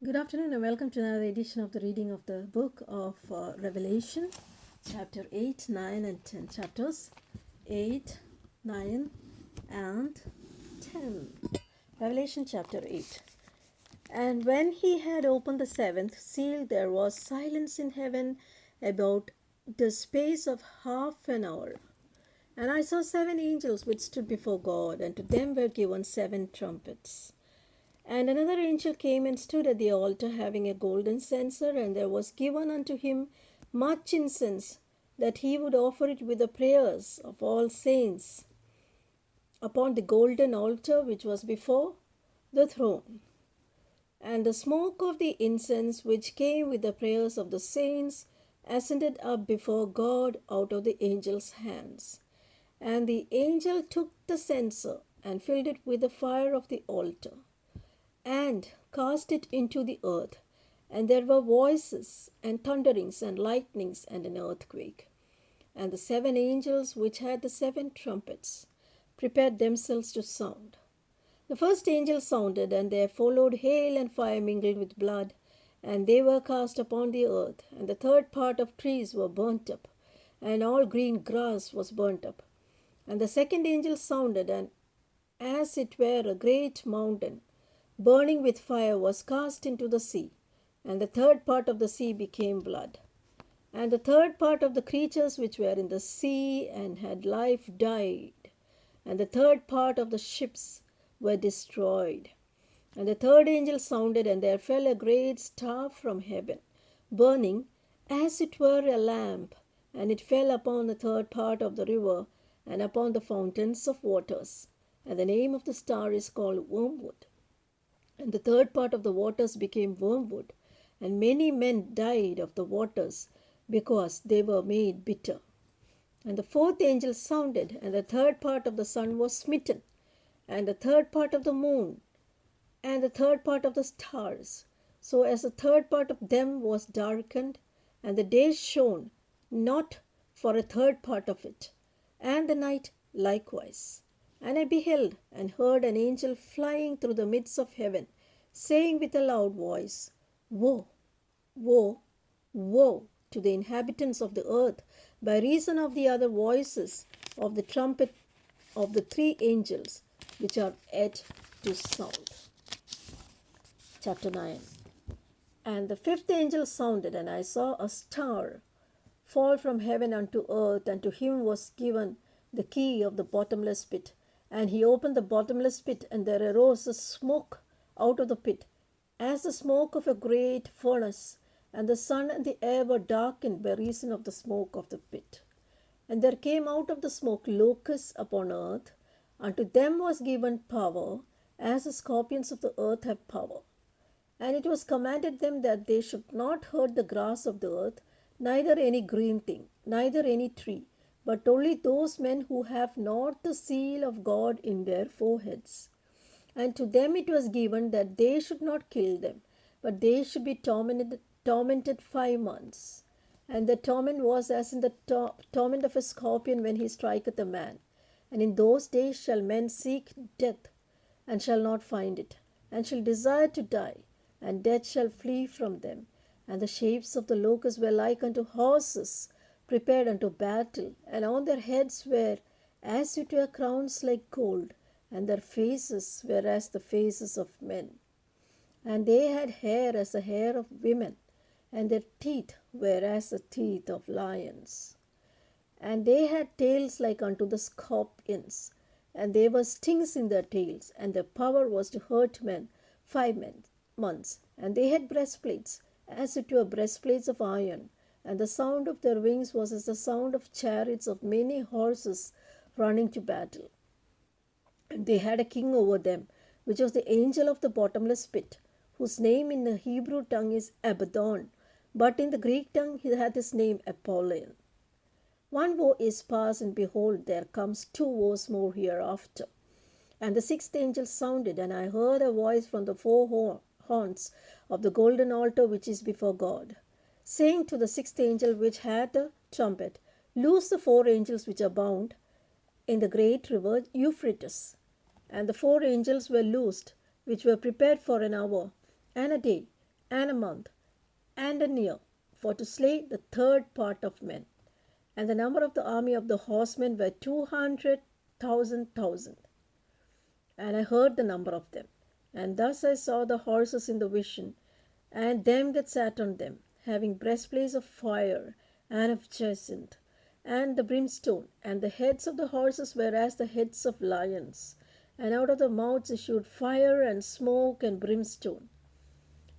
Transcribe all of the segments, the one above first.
Good afternoon and welcome to another edition of the reading of the book of Revelation, chapter 8, 9, and 10. Chapters 8, 9, and 10. Revelation chapter 8. And when he had opened the seventh seal, there was silence in heaven about the space of half an hour. And I saw seven angels which stood before God, and to them were given seven trumpets. And another angel came and stood at the altar, having a golden censer, and there was given unto him much incense, that he would offer it with the prayers of all saints upon the golden altar which was before the throne. And the smoke of the incense which came with the prayers of the saints ascended up before God out of the angel's hands. And the angel took the censer and filled it with the fire of the altar and cast it into the earth. And there were voices and thunderings and lightnings and an earthquake. And the seven angels which had the seven trumpets prepared themselves to sound. The first angel sounded, and there followed hail and fire mingled with blood, and they were cast upon the earth. And the third part of trees were burnt up, and all green grass was burnt up. And the second angel sounded, and as it were a great mountain, burning with fire, was cast into the sea, and the third part of the sea became blood. And the third part of the creatures which were in the sea and had life died, and the third part of the ships were destroyed. And the third angel sounded, and there fell a great star from heaven, burning as it were a lamp, and it fell upon the third part of the river and upon the fountains of waters. And the name of the star is called Wormwood. And the third part of the waters became wormwood, and many men died of the waters because they were made bitter. And the fourth angel sounded, and the third part of the sun was smitten, and the third part of the moon, and the third part of the stars, so as the third part of them was darkened, and the day shone not for a third part of it, and the night likewise. And I beheld and heard an angel flying through the midst of heaven, saying with a loud voice, Woe, woe, woe to the inhabitants of the earth, by reason of the other voices of the trumpet of the three angels which are yet to sound. Chapter 9. And the fifth angel sounded, and I saw a star fall from heaven unto earth, and to him was given the key of the bottomless pit. And he opened the bottomless pit, and there arose a smoke out of the pit, as the smoke of a great furnace, and the sun and the air were darkened by reason of the smoke of the pit. And there came out of the smoke locusts upon earth. Unto them was given power, as the scorpions of the earth have power. And it was commanded them that they should not hurt the grass of the earth, neither any green thing, neither any tree, but only those men who have not the seal of God in their foreheads. And to them it was given that they should not kill them, but they should be tormented 5 months. And the torment was as in the torment of a scorpion when he striketh a man. And in those days shall men seek death, and shall not find it, and shall desire to die, and death shall flee from them. And the shapes of the locusts were like unto horses prepared unto battle, and on their heads were as it were crowns like gold, and their faces were as the faces of men. And they had hair as the hair of women, and their teeth were as the teeth of lions. And they had tails like unto the scorpions, and there were stings in their tails, and their power was to hurt men 5 months. And they had breastplates, as it were breastplates of iron, and the sound of their wings was as the sound of chariots of many horses running to battle. And they had a king over them, which was the angel of the bottomless pit, whose name in the Hebrew tongue is Abaddon, but in the Greek tongue he hath his name Apollyon. One woe is past, and behold, there comes two woes more hereafter. And the sixth angel sounded, and I heard a voice from the four horns of the golden altar which is before God, saying to the sixth angel which had the trumpet, Loose the four angels which are bound in the great river Euphrates. And the four angels were loosed, which were prepared for an hour and a day, and a month, and a year, for to slay the third part of men. And the number of the army of the horsemen were 200,000. And I heard the number of them. And thus I saw the horses in the vision, and them that sat on them, having breastplates of fire and of jacinth, and the brimstone, and the heads of the horses were as the heads of lions, and out of the mouths issued fire and smoke and brimstone.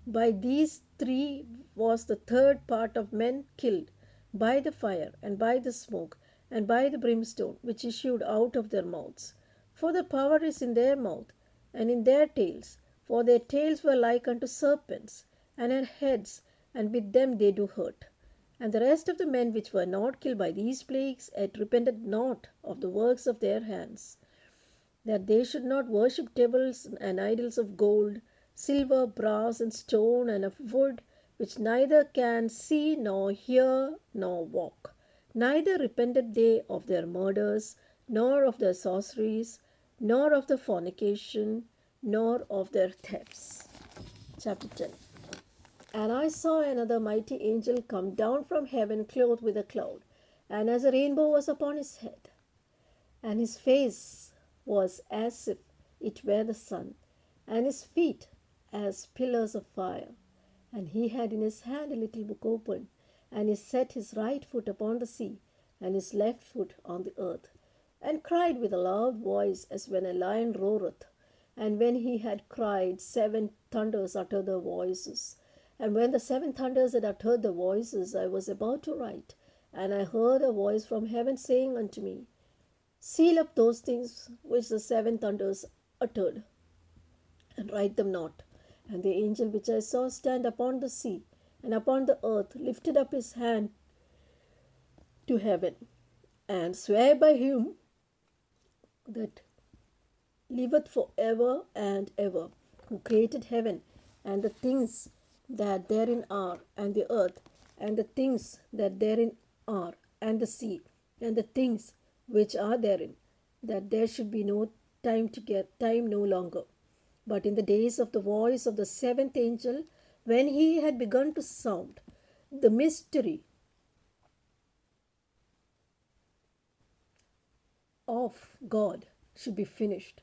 By these three was the third part of men killed, by the fire, and by the smoke, and by the brimstone, which issued out of their mouths. For the power is in their mouth, and in their tails, for their tails were like unto serpents, and had heads, and with them they do hurt. And the rest of the men which were not killed by these plagues yet repented not of the works of their hands, that they should not worship devils and idols of gold, silver, brass, and stone, and of wood, which neither can see, nor hear, nor walk. Neither repented they of their murders, nor of their sorceries, nor of the fornication, nor of their thefts. Chapter 10. And I saw another mighty angel come down from heaven, clothed with a cloud, and as a rainbow was upon his head. And his face was as if it were the sun, and his feet as pillars of fire. And he had in his hand a little book open, and he set his right foot upon the sea, and his left foot on the earth, and cried with a loud voice, as when a lion roareth. And when he had cried, 7 thunders uttered their voices. And when the 7 thunders had uttered their voices, I was about to write, and I heard a voice from heaven saying unto me, Seal up those things which the 7 thunders uttered, and write them not. And the angel which I saw stand upon the sea and upon the earth lifted up his hand to heaven, and sware by him that liveth for ever and ever, who created heaven and the things that therein are, and the earth and the things that therein are, and the sea and the things which are therein, that there should be no time no longer. But in the days of the voice of the 7th angel, when he had begun to sound, the mystery of God should be finished,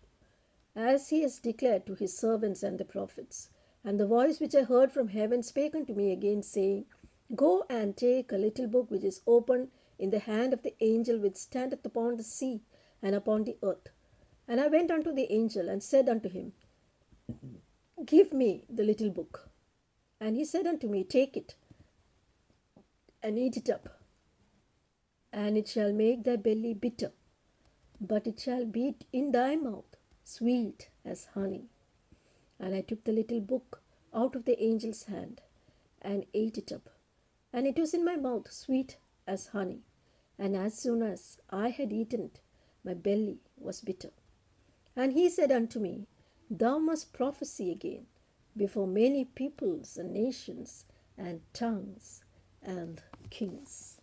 as he has declared to his servants and the prophets. And the voice which I heard from heaven spake unto me again, saying, Go and take a little book which is open in the hand of the angel which standeth upon the sea and upon the earth. And I went unto the angel and said unto him, Give me the little book. And he said unto me, Take it, and eat it up, and it shall make thy belly bitter, but it shall be in thy mouth sweet as honey. And I took the little book out of the angel's hand, and ate it up, and it was in my mouth sweet as honey. And as soon as I had eaten it, my belly was bitter. And he said unto me, Thou must prophesy again before many peoples and nations and tongues and kings.